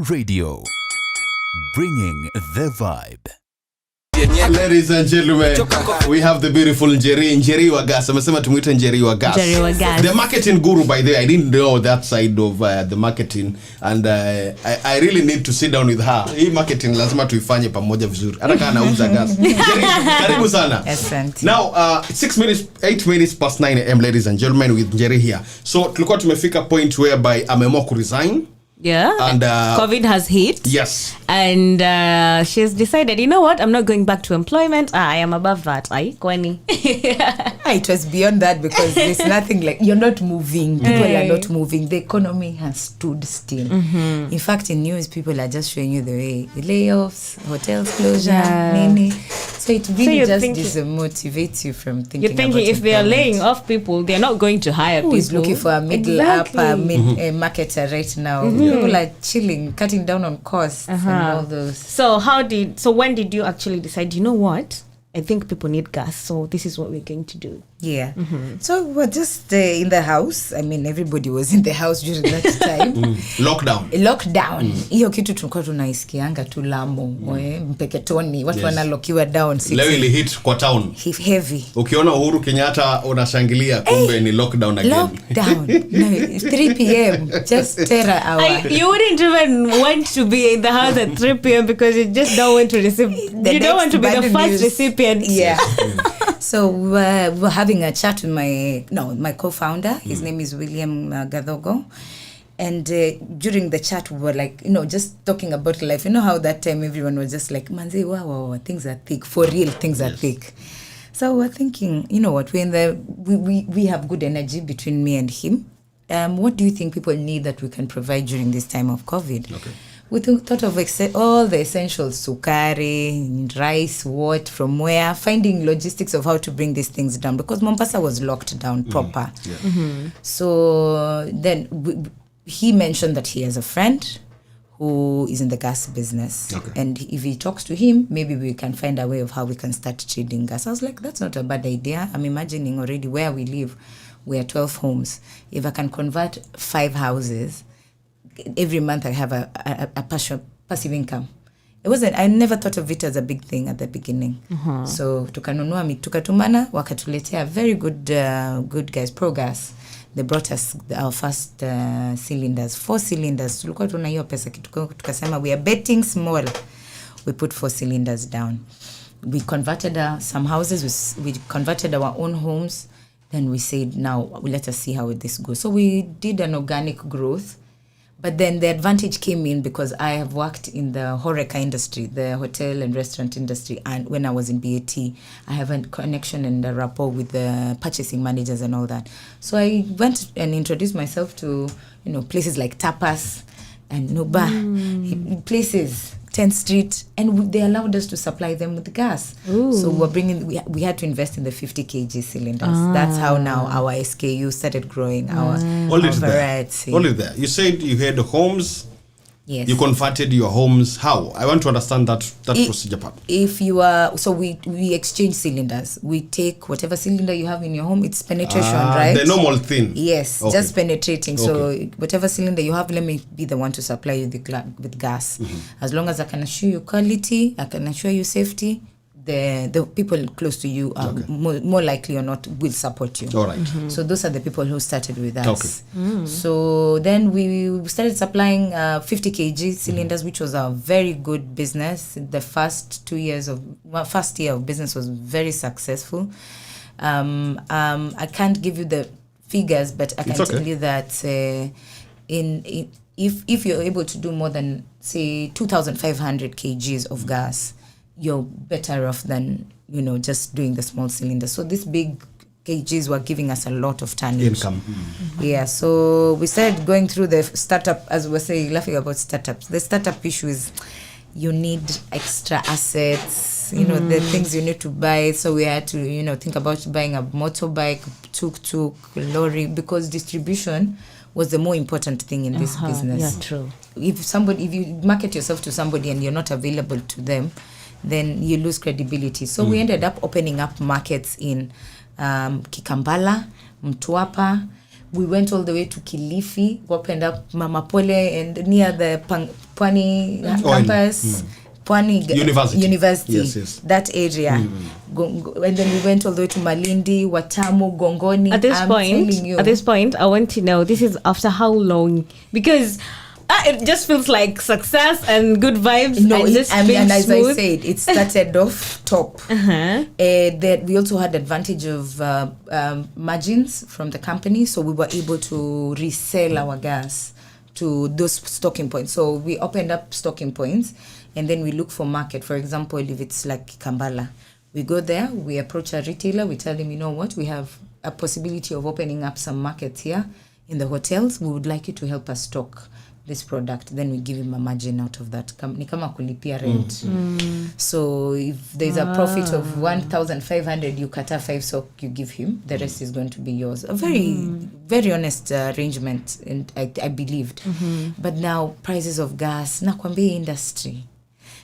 Radio, bringing the vibe. Ladies and gentlemen, we have the beautiful Njeri wa gas. Amesema tumuite Njeri wa gas. The marketing guru, by the way. I didn't know that side of the marketing, and I really need to sit down with her. Hii marketing lazima tuifanye pamoja vizuri. Hata kama anauza gas. Njeri, karibu sana. Now, 8 minutes past 9 a.m. ladies and gentlemen, with Njeri here. So tulikuwa tumefika point whereby ameamua kuresign. Yeah, and COVID has hit. Yes. And she's decided, you know what, I'm not going back to employment. I am above that. Kwani. It was beyond that because there's nothing like, you're not moving. People are not moving. The economy has stood still. In fact, in news, people are just showing you the way. The layoffs, hotels closure, many. So it really just demotivates you from thinking. You're thinking if they are laying off people, they're not going to hire people. Who is looking for a middle upper marketer right now? People are chilling, cutting down on costs and all those. So when did you actually decide, you know what, I think people need gas, so this is what we're going to do? Yeah. So we're just in the house. I mean, everybody was in the house during that time. Lockdown. Hiyo kitu tulikuwa tunaisikianga tu Lamu, Mpeketoni, watu wanalokiwa down. Leo ili hit kwa town. Heavy. Ukiona Uhuru Kenyatta unashangilia, kumbe ni lockdown again. Lockdown. No, 3 p.m. Just terror hour. You wouldn't even want to be in the house at 3 p.m. because you just don't want to receive. You don't want to be the first recipient. Yeah. So we're having a chat with my co-founder. His name is William Gadhogo. And during the chat, we were like, just talking about life. You know how that time everyone was just like, manze, wow, things are thick. For real, things are thick. So we're thinking, you know what, we have good energy between me and him. What do you think people need that we can provide during this time of COVID? Okay. We thought of all the essentials, sukari, rice, what, from where, finding logistics of how to bring these things down because Mombasa was locked down proper. Yeah. So then he mentioned that he has a friend who is in the gas business. Okay. And if he talks to him, maybe we can find a way of how we can start trading gas. I was like, that's not a bad idea. I'm imagining already where we live. We are 12 homes. If I can convert 5 houses, every month I have a passive income. I never thought of it as a big thing at the beginning. So tukatumana wakatuletea very good guys, Progas. They brought us our first cylinders, 4 cylinders. Tulikuwa tuna hiyo pesa tukasema we are betting small. We put 4 cylinders down. We converted some houses, we converted our own homes. Then we said, now let us see how this goes. So we did an organic growth. But then the advantage came in because I have worked in the HoReCa industry, the hotel and restaurant industry. And when I was in BAT, I have a connection and a rapport with the purchasing managers and all that. So I went and introduced myself to, places like Tapas and Nuba, places, 10th Street, and they allowed us to supply them with gas. Ooh. So we had to invest in the 50 kg cylinders. That's how now our SKU started growing, our variety. Only there. You said you had homes. Yes. You converted your homes. How? I want to understand that procedure part. If you are, so we exchange cylinders. We take whatever cylinder you have in your home. It's penetration, right? The normal thing. Yes, okay. Just penetrating. So whatever cylinder you have, let me be the one to supply you with gas. As long as I can assure you quality, I can assure you safety, the people close to you are more likely or not will support you. All right. So those are the people who started with us. So then we started supplying 50 kg cylinders, which was a very good business. The first year of business was very successful. I can't give you the figures, but I can tell you that if you're able to do more than say 2,500 kgs of gas, you're better off than just doing the small cylinder. So these big kgs were giving us a lot of tonnage income. Yeah, so we started going through the startup, as we were saying, laughing about startups. The startup issue is you need extra assets, the things you need to buy. So we had to think about buying a motorbike, tuk-tuk, lorry, because distribution was the more important thing in this business. Yeah, true. If you market yourself to somebody and you're not available to them, then you lose credibility. So we ended up opening up markets in Kikambala, Mtwapa. We went all the way to Kilifi, opened up Mama Pole and near the Pwani campus. Pwani University. Yes. That area. And then we went all the way to Malindi, Watamu, Gongoni. At this point, I want to know, this is after how long? Because it just feels like success and good vibes. No, and as I said, it started off top. That we also had advantage of margins from the company, so we were able to resell our gas to those stocking points. So we opened up stocking points, and then we look for market. For example, if it's like Kambala, we go there, we approach a retailer, we tell them, you know what, we have a possibility of opening up some markets here in the hotels. We would like you to help us stock this product. Then we give him a margin out of that. Ni kama kulipia rent. So if there's a profit of 1,500, you cut 5, so you give him. The rest is going to be yours. A very, very honest arrangement, and I believed. But now prices of gas, nakwambia industry.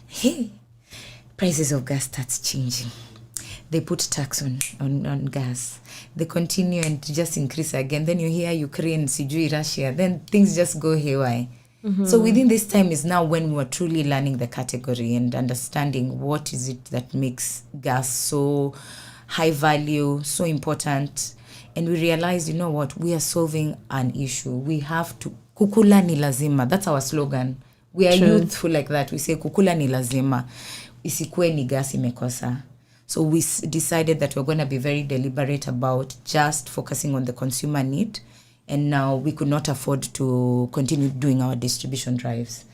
Hey, prices of gas starts changing. They put tax on gas. They continue and just increase again. Then you hear Ukraine, sijui Russia. Then things just go haywire. So within this time is now when we are truly learning the category and understanding what is it that makes gas so high value, so important. And we realized, you know what, we are solving an issue. We have to, kukula ni lazima. That's our slogan. We are youthful like that. We say kukula ni lazima. Isikue ni gas imekosa. So we decided that we're going to be very deliberate about just focusing on the consumer need. And now we could not afford to continue doing our distribution drives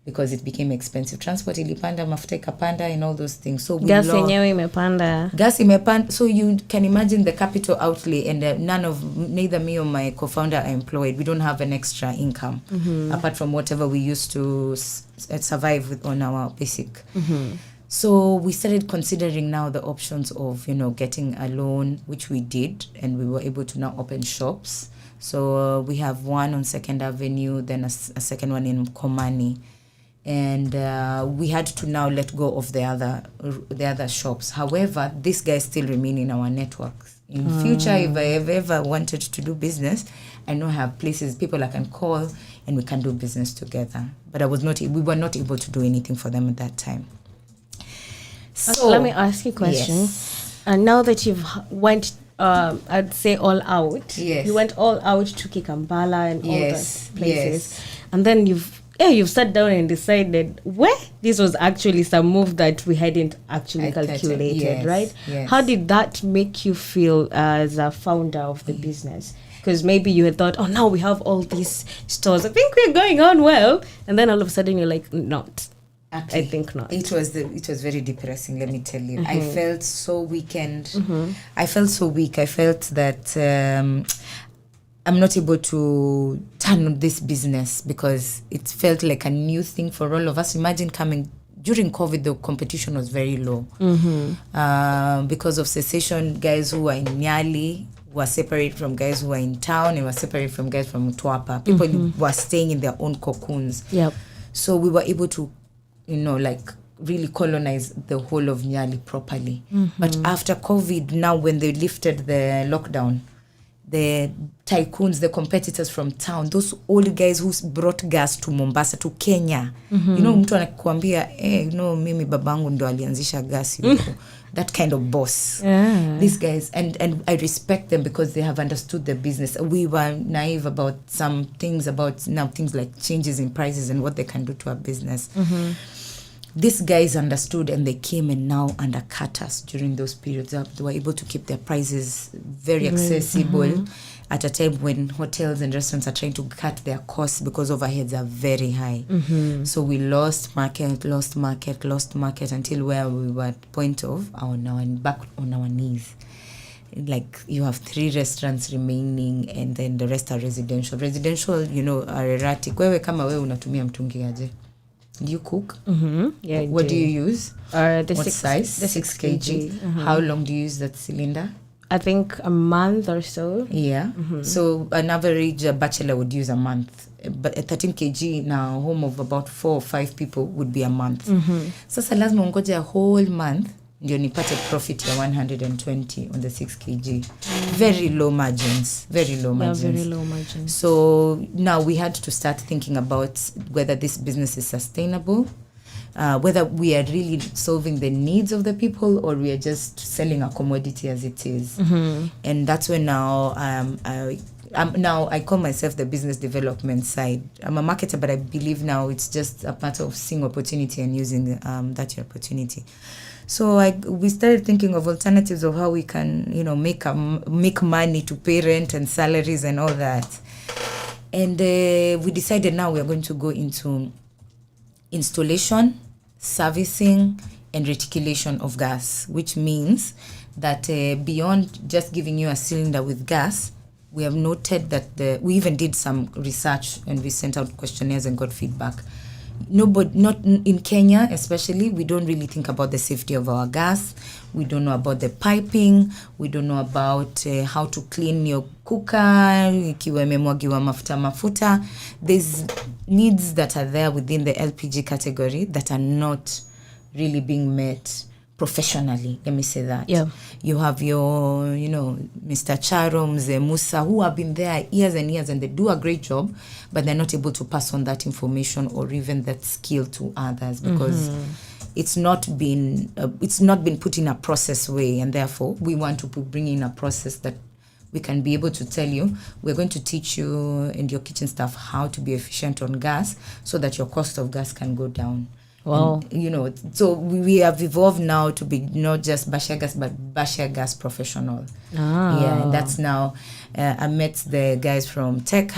because it became expensive. Transport ilipanda, mafuta ikapanda, and all those things. So gas yenyewe imepanda. Gas imepanda. So you can imagine the capital outlay, and neither me or my co-founder are employed. We don't have an extra income apart from whatever we used to survive with on our basic. So we started considering now the options of, getting a loan, which we did, and we were able to now open shops. So we have one on 2nd Avenue, then a second one in Komani. And we had to now let go of the other shops. However, these guys still remain in our networks. In future, if I ever wanted to do business, I know I have places, people I can call, and we can do business together. But we were not able to do anything for them at that time. So let me ask you a question. Yes. And now that you've went, I'd say all out. Yes. You went all out to Kikambala and all Yes. the places. Yes. And then you've sat down and decided this was actually some move that we hadn't actually calculated, yes. right? Yes. How did that make you feel as a founder of the business? Because maybe you had thought, now we have all these stores. I think we're going on well. And then all of a sudden you're like, not. Actually, I think not. It was very depressing, let me tell you. I felt so weakened. I felt so weak. I felt that I'm not able to turn on this business because it felt like a new thing for all of us. Imagine coming during COVID, the competition was very low. Because of cessation, guys who were in Nyali were separate from guys who were in town and were separate from guys from Mtwapa. People were staying in their own cocoons. Yep. So we were able to really colonize the whole of Nyali properly. But after COVID, now when they lifted the lockdown, the tycoons, the competitors from town, those old guys who brought gas to Mombasa, to Kenya, mtu anakuambia, mimi babangu ndo alianzisha gas yuko. That kind of boss. These guys, and I respect them because they have understood the business. We were naive about some things, about now things like changes in prices and what they can do to our business. These guys understood, and they came and now undercut us during those periods. They were able to keep their prices very accessible at a time when hotels and restaurants are trying to cut their costs because overheads are very high. So we lost market until where we were at point of back on our knees. Like you have 3 restaurants remaining, and then the rest are residential. Residential, are erratic. Wewe kama wewe unatumia mtungi aje? Do you cook? Yeah. What do you use? The what 6 size? The 6 kg. How long do you use that cylinder? I think a month or so. Yeah. So an average bachelor would use a month. But a 13 kg now, home of about 4 or 5 people would be a month. Sasa lazima ungoje a whole month ndio nipate profit ya 120 on the 6 kg. Very low margins. Yeah, very low margins. So now we had to start thinking about whether this business is sustainable, whether we are really solving the needs of the people or we are just selling a commodity as it is. And that's when now I call myself the business development side. I'm a marketer, but I believe now it's just a matter of seeing opportunity and using that opportunity. So we started thinking of alternatives of how we can, make money to pay rent and salaries and all that. And we decided now we are going to go into installation, servicing, and reticulation of gas, which means that beyond just giving you a cylinder with gas, we have noted that we even did some research and we sent out questionnaires and got feedback. Not in Kenya especially, we don't really think about the safety of our gas. We don't know about the piping. We don't know about how to clean your cooker, ikiwa imemwagiwa mafuta. There's needs that are there within the LPG category that are not really being met professionally, let me say that. Yeah. You have your, Mr. Charo, Mzee Musa, who have been there years and years and they do a great job, but they're not able to pass on that information or even that skill to others because it's not been put in a process way, and therefore we want to bring in a process that we can be able to tell you, we're going to teach you and your kitchen staff how to be efficient on gas so that your cost of gas can go down. Wow. And, so we have evolved now to be not just Bashia Gas, but Bashia Gas Professional. Yeah, and that's now, I met the guys from Tech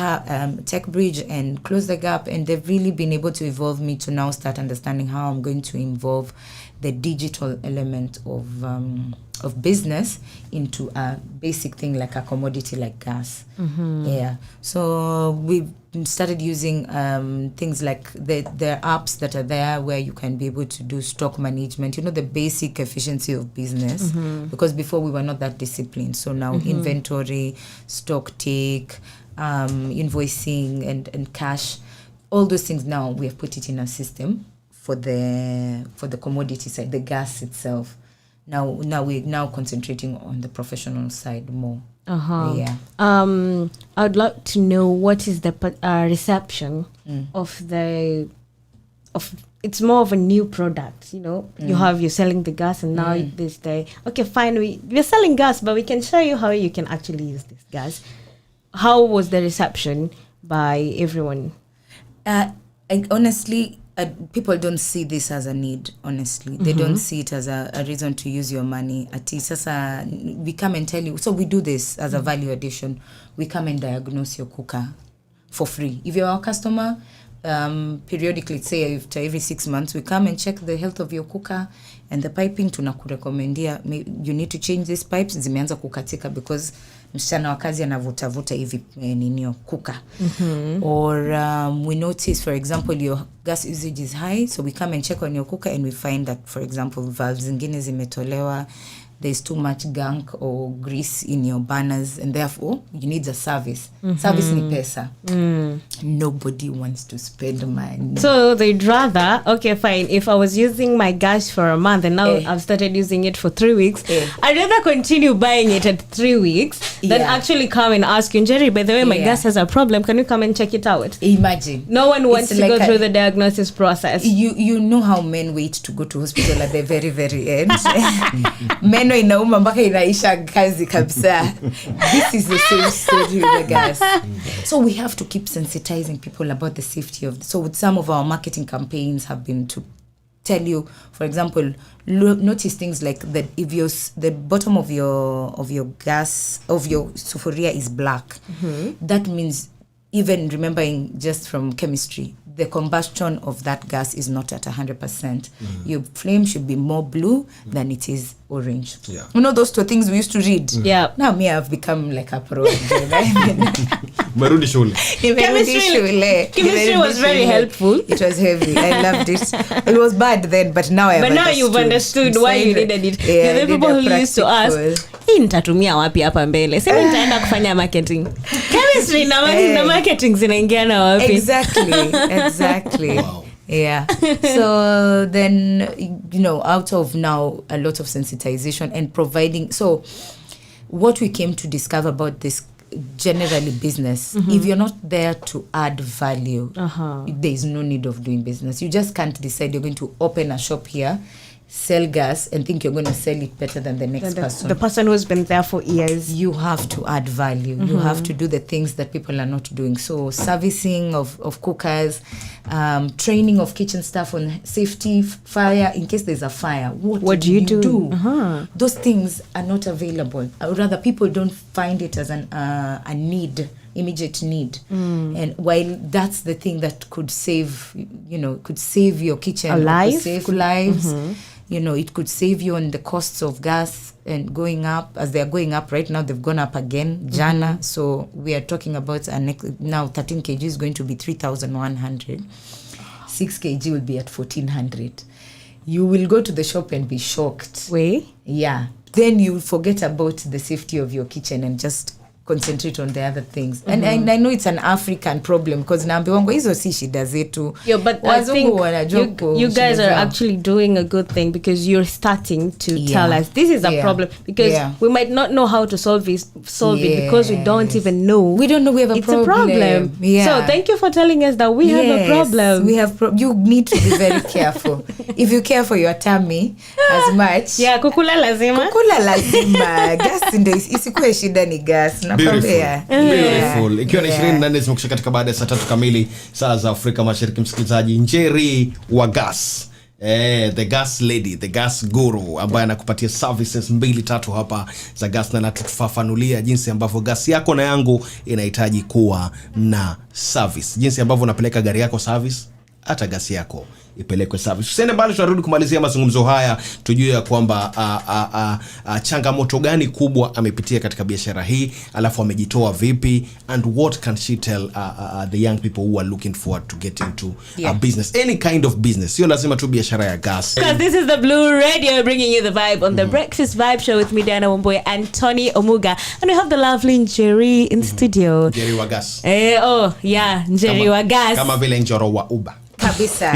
Bridge and Close the Gap, and they've really been able to evolve me to now start understanding how I'm going to involve the digital element of business into a basic thing like a commodity like gas. Yeah. So we've started using things like the apps that are there where you can be able to do stock management, the basic efficiency of business, because before we were not that disciplined. So now inventory, stock take, invoicing and cash, all those things now we have put it in a system for the commodity side, the gas itself. Now we're concentrating on the professional side more. Yeah. I would like to know what is the reception of it's more of a new product, you're selling the gas and now there's okay, fine, we're selling gas, but we can show you how you can actually use this gas. How was the reception by everyone? Honestly, people don't see this as a need, honestly. They don't see it as a reason to use your money. We come and tell you. So we do this as a value addition. We come and diagnose your cooker for free. If you're our customer, periodically, say after every 6 months, we come and check the health of your cooker and the piping. Tunakurekomendia, you need to change these pipes. Zimeanza kukatika because msichana wa kazi anavuta hivi ninio cooker. Or we notice, for example, your gas usage is high, so we come and check on your cooker and we find that, for example, valves zingine zimetolewa, there's too much gunk or grease in your burners, and therefore you need a service. Service ni pesa. Nobody wants to spend money. So they'd rather, okay, fine, if I was using my gas for a month and now I've started using it for 3 weeks, I'd rather continue buying it at 3 weeks than actually come and ask you, Jerry, by the way, my gas has a problem, can you come and check it out? Imagine. No one wants to go through the diagnosis process. You know how men wait to go to hospital at the very, very end. Men inauma mpaka inaisha kazi kabisa. This is the same story with the gas. So we have to keep sensitizing people about the safety of so with some of our marketing campaigns have been to tell you, for example, notice things like that if the bottom of your gas of your sufuria is black, that means, even remembering just from chemistry, the combustion of that gas is not at 100%. Your flame should be more blue than it is orange. Yeah. Those two things we used to read. Yeah. Now me, I've become like a pro. Marudi shule. Chemistry was very helpful. It was heavy. I loved it. It was bad then, but now you've understood why you needed it. Yeah, the people who used to ask, hii nitatumia wapi hapa mbele? Sema nitaenda kufanya marketing. Chemistry na marketing zinaingiana wapi? Exactly. Wow. Yeah. So then, out of now a lot of sensitization and providing. So what we came to discover about this generally business, if you're not there to add value, there is no need of doing business. You just can't decide you're going to open a shop here, sell gas, and think you're going to sell it better than the next person. The person who's been there for years. You have to add value. You have to do the things that people are not doing. So servicing of cookers, training of kitchen staff on safety, fire, in case there's a fire. What do you do? Those things are not available. Or rather, people don't find it as a need, immediate need. And while that's the thing that could save, could save your kitchen. A life. Could save lives. It could save you on the costs of gas and going up, as they are going up right now. They've gone up again, Jana. So we are talking about now 13 kg is going to be 3,100. 6 kg will be at 1,400. You will go to the shop and be shocked. Wait. Yeah. Then you forget about the safety of your kitchen and just concentrate on the other things. And I know it's an African problem because naambiwa hizo si shida zetu. Yeah, but I think you guys are actually doing a good thing because you're starting to tell us this is a problem, because we might not know how to solve it because we don't even know. We don't know we have a problem. It's a problem. Yeah. So thank you for telling us that we have a problem. We have you need to be very careful. If you care for your tummy as much. Yeah, kukula lazima. Gas ndio isikuwe shida ni gas. Beautiful. Ikiwa ni 24 zimekusha katika baada ya saa 3 kamili saa za Afrika Mashariki, msikilizaji, Njeri wa gas, the gas lady, the gas guru, ambaye anakupatia services 2-3 hapa za gas, na natufafanulia jinsi ambavyo gas yako na yangu inahitaji kuwa na service, jinsi ambavyo unapeleka gari yako service, hata gas yako ipelekwe service. Usiende mbali, tunarudi kumalizia mazungumzo haya, tujue ya kwamba changamoto gani kubwa amepitia katika biashara hii, alafu amejitoa vipi, and what can she tell the young people who are looking forward to get into a business, any kind of business, sio lazima tu biashara ya gas. Because this is the Blue Radio bringing you the vibe on the Breakfast Vibe Show with me, Diana Wamboye and Tony Omuga, and we have the lovely Njeri in studio. Njeri wa gas. Njeri wa gas. Kama vile Njoro wa Uber. Kabisa.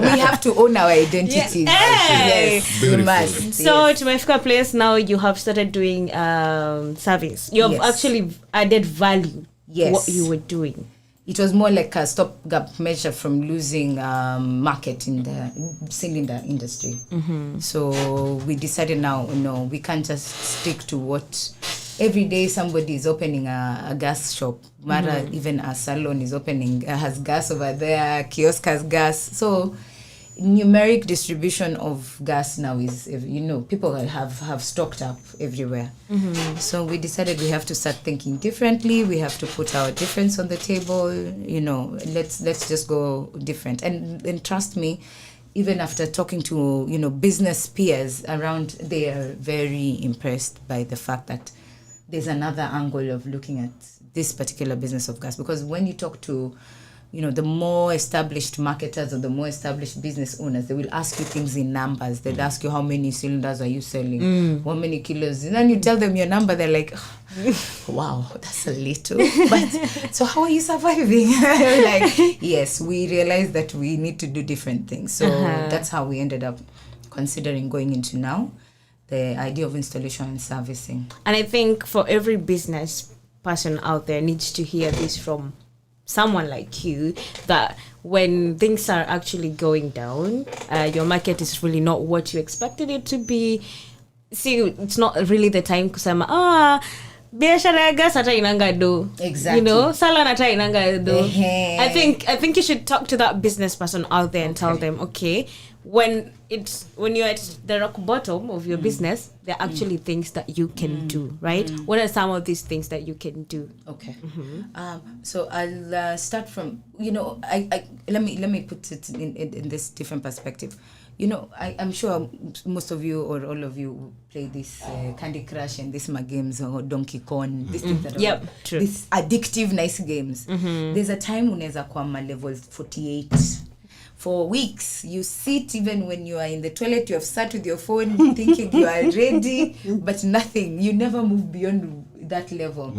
We have to own our identity. Yes, we must. So to my place now, you have started doing service. You have actually added value to what you were doing. It was more like a stopgap measure from losing market in the cylinder industry. So we decided now, we can't just stick to what every day somebody is opening a gas shop. Mara, even a salon is opening, has gas over there, kiosk has gas. So numeric distribution of gas now is, people have stocked up everywhere. So we decided we have to start thinking differently. We have to put our difference on the table. Let's just go different. And trust me, even after talking to business peers around, they are very impressed by the fact that there's another angle of looking at this particular business of gas. Because when you talk to the more established marketers or the more established business owners, they will ask you things in numbers. They'll ask you, how many cylinders are you selling? How many kilos? And then you tell them your number, they're like, wow, that's a little. But so how are you surviving? Like, yes, we realized that we need to do different things. So that's how we ended up considering going into now the idea of installation and servicing. And I think for every business person out there needs to hear this from someone like you, that when things are actually going down, your market is really not what you expected it to be. See, it's not really the time kusema biashara ya gas hata inanga do. Exactly. Salon hata inanga do. I think you should talk to that business person out there and tell them, okay, when you're at the rock bottom of your business, there are actually things that you can do, right? What are some of these things that you can do? Okay. So I'll start from, let me put it in this different perspective. I'm sure most of you or all of you play this Candy Crush and these games, or Donkey Kong, these things that are true. These addictive nice games. There's a time unaweza kwa level 48 for weeks. You sit, even when you are in the toilet, you have sat with your phone thinking you are ready, but nothing. You never move beyond that level.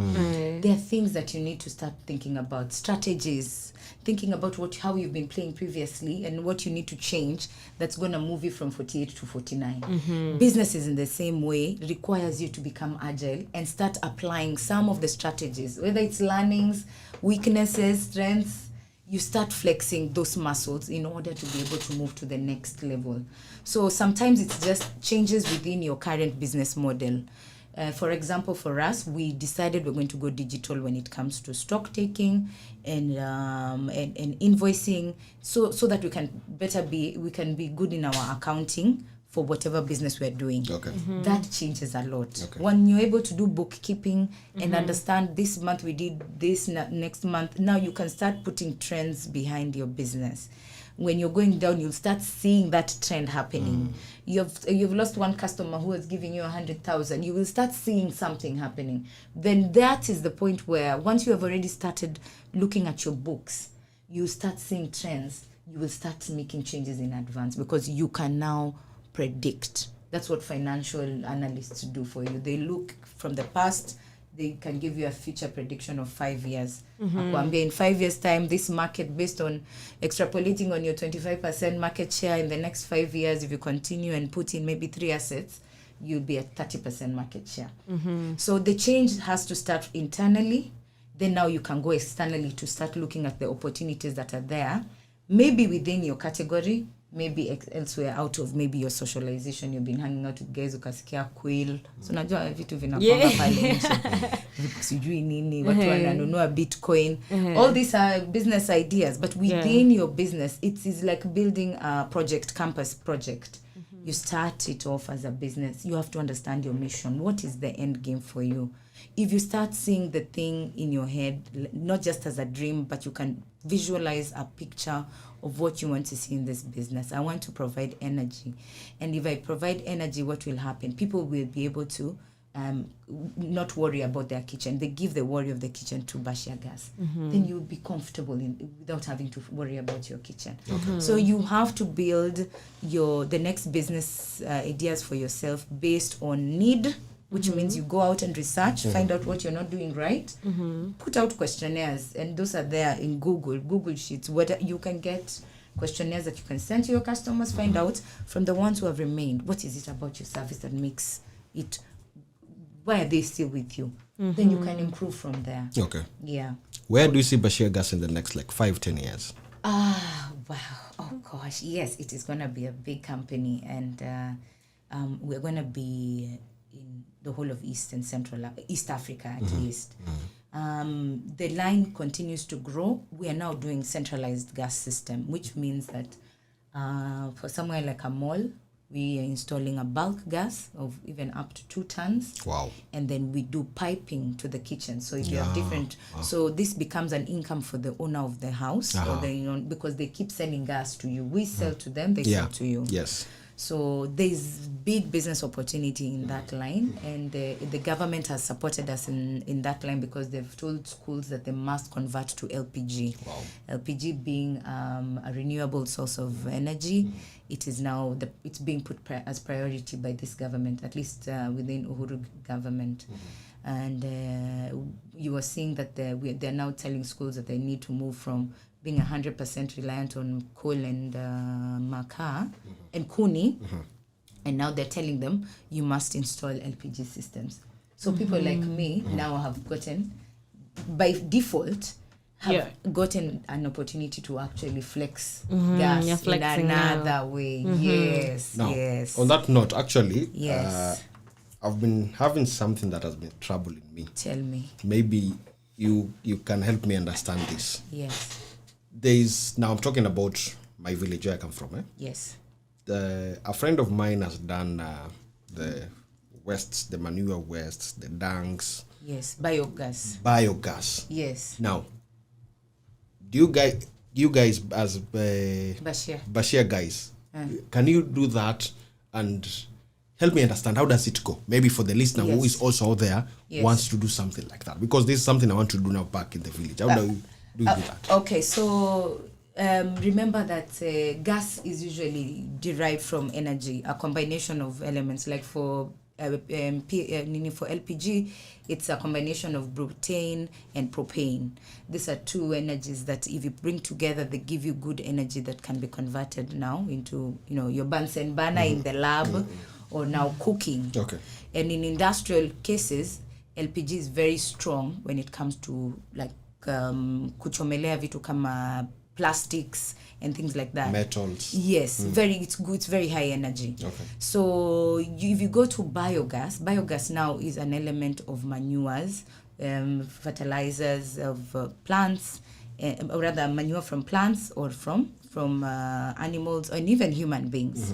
There are things that you need to start thinking about, strategies, thinking about how you've been playing previously and what you need to change that's going to move you from 48 to 49. Businesses in the same way requires you to become agile and start applying some of the strategies, whether it's learnings, weaknesses, strengths. You start flexing those muscles in order to be able to move to the next level. So sometimes it's just changes within your current business model. For example, for us, we decided we're going to go digital when it comes to stock taking and invoicing, so that we can be good in our accounting for whatever business we're doing. Okay. That changes a lot. Okay. When you're able to do bookkeeping and understand this month we did this, next month, now you can start putting trends behind your business. When you're going down, you'll start seeing that trend happening. You've lost one customer who was giving you 100,000. You will start seeing something happening. Then that is the point where once you have already started looking at your books, you start seeing trends. You will start making changes in advance because you can now predict. That's what financial analysts do for you. They look from the past. They can give you a future prediction of 5 years. In 5 years' time, this market, based on extrapolating on your 25% market share in the next 5 years, if you continue and put in maybe 3 assets, you'll be at 30% market share. So the change has to start internally. Then now you can go externally to start looking at the opportunities that are there, maybe within your category, maybe elsewhere out of maybe your socialization. You've been hanging out with guys ukasikia quill, so najua vitu vinapanga pale nje, sijui nini, watu wananunua bitcoin. All these are business ideas, but within your business it is like building a campus project. You start it off as a business. You have to understand your mission. What is the end game for you? If you start seeing the thing in your head, not just as a dream, but you can visualize a picture of what you want to see in this business. I want to provide energy. And if I provide energy, what will happen? People will be able to not worry about their kitchen. They give the worry of the kitchen to Bashia Gas. Then you'll be comfortable without having to worry about your kitchen. So you have to build the next business ideas for yourself based on need, which means you go out and research, find out what you're not doing right, put out questionnaires, and those are there in Google Sheets, where you can get questionnaires that you can send to your customers, find out from the ones who have remained, what is it about your service that makes it, why are they still with you? Then you can improve from there. Okay. Yeah. Where do you see Bashir Gas in the next 5-10 years? Wow. Oh gosh. Yes, it is going to be a big company, and we're going to be in the whole of East Africa at least. The line continues to grow. We are now doing centralized gas system, which means that for somewhere like a mall, we are installing a bulk gas of even up to 2 tons. Wow. And then we do piping to the kitchen. So if you have different, so this becomes an income for the owner of the house, or because they keep selling gas to you. We sell to them, they sell to you. Yes. So there's big business opportunity in that line, and the government has supported us in that line because they've told schools that they must convert to LPG. Wow. LPG being a renewable source of energy, it is now it's being put as priority by this government, at least within Uhuru government. And you are seeing that they're now telling schools that they need to move from being 100% reliant on coal and makaa and kuni, and now they're telling them you must install LPG systems. So people like me now have gotten, by default, gotten an opportunity to actually flex gas in another way. Yes, now, yes. on that note, actually, yes. I've been having something that has been troubling me. Tell me. Maybe you can help me understand this. Yes. Now I'm talking about my village where I come from. Yes. A friend of mine has done the waste, the manure waste, the dunks. Yes, biogas. Yes. Now, do you guys as Bashir guys, can you do that and help me understand how does it go? Maybe for the listener who is also out there wants to do something like that, because this is something I want to do now back in the village. How do you do that? Okay, so remember that gas is usually derived from energy, a combination of elements. Like for for LPG, it's a combination of butane and propane. These are two energies that if you bring together, they give you good energy that can be converted now into, your Bunsen burner in the lab or now cooking. Okay. And in industrial cases, LPG is very strong when it comes to like kuchomelea vitu kama plastics and things like that. Metals. Yes, it's good. It's very high energy. Okay. So if you go to biogas now is an element of manures, fertilizers of plants, or rather manure from plants or from animals and even human beings.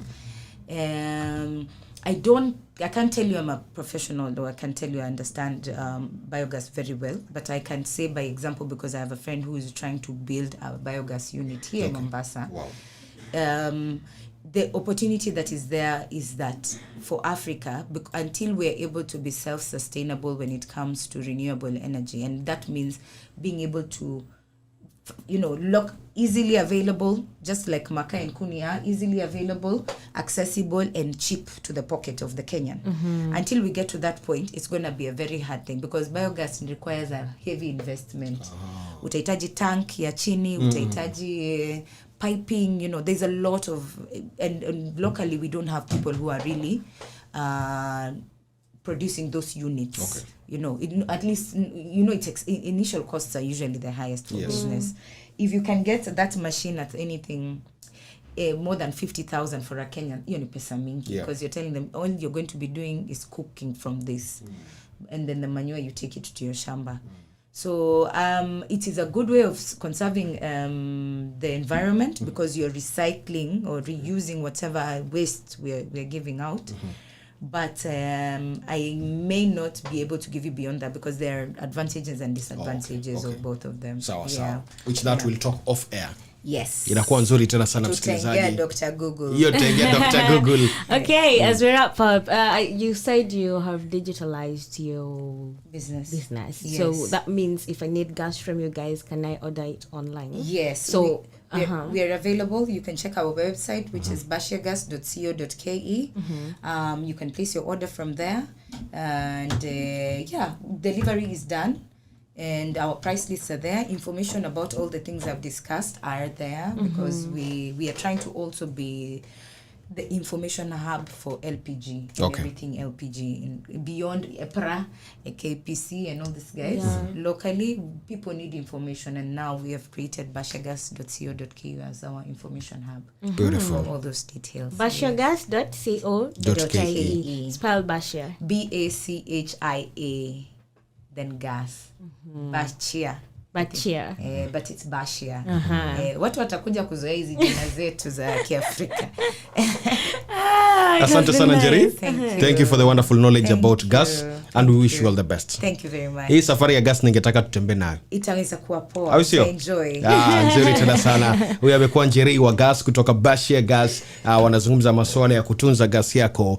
I can't tell you I'm a professional, though I can tell you I understand biogas very well, but I can say by example because I have a friend who is trying to build a biogas unit here in Mombasa. Wow. The opportunity that is there is that for Africa, until we're able to be self-sustainable when it comes to renewable energy, and that means being able to look easily available, just like makaa and kuni are easily available, accessible and cheap to the pocket of the Kenyan. Until we get to that point, it's going to be a very hard thing because biogas requires a heavy investment. Utahitaji tank ya chini, utahitaji piping, there's a lot of, and locally we don't have people who are really producing those units. Okay. At least it's initial costs are usually the highest for business. If you can get that machine at anything more than 50,000 for a Kenyan, ni pesa mingi, because you're telling them all you're going to be doing is cooking from this, and then the manure you take it to your shamba. So it is a good way of conserving the environment because you're recycling or reusing whatever waste we're giving out. But I may not be able to give you beyond that because there are advantages and disadvantages of both of them. Sawa. Which we'll talk off air. Yes. Inakuwa nzuri tena sana msikilizaji. Dr. Google. Dr. Google. Okay, as we wrap up, you said you have digitalized your business. Yes. So that means if I need gas from you guys, can I order it online? Yes. So we are available. You can check our website, which is bashiagas.co.ke. You can place your order from there, and delivery is done. And our price lists are there. Information about all the things I've discussed are there because we are trying to also be the information hub for LPG. Okay. Everything LPG beyond EPRA, KPC, and all these guys. Locally, people need information, and now we have created bashiagas.co.ke as our information hub. Beautiful. For all those details. Bashiagas.co.ke. Spell Bashia. BACHIA. Then gas. Bachia. But it's Bashia. Watu watakuja kuzoea hizi jina zetu za Kiafrika. Asante sana Njeri. Thank you for the wonderful knowledge about gas, and we wish you all the best. Thank you very much. Hii safari ya gas ningetaka tutembe nayo. Itaweza kuwa poa. Enjoy. Nzuri tena sana. Huyu amekuwa Njeri wa gas kutoka Bashia Gas. Wanazungumza masuala ya kutunza gas yako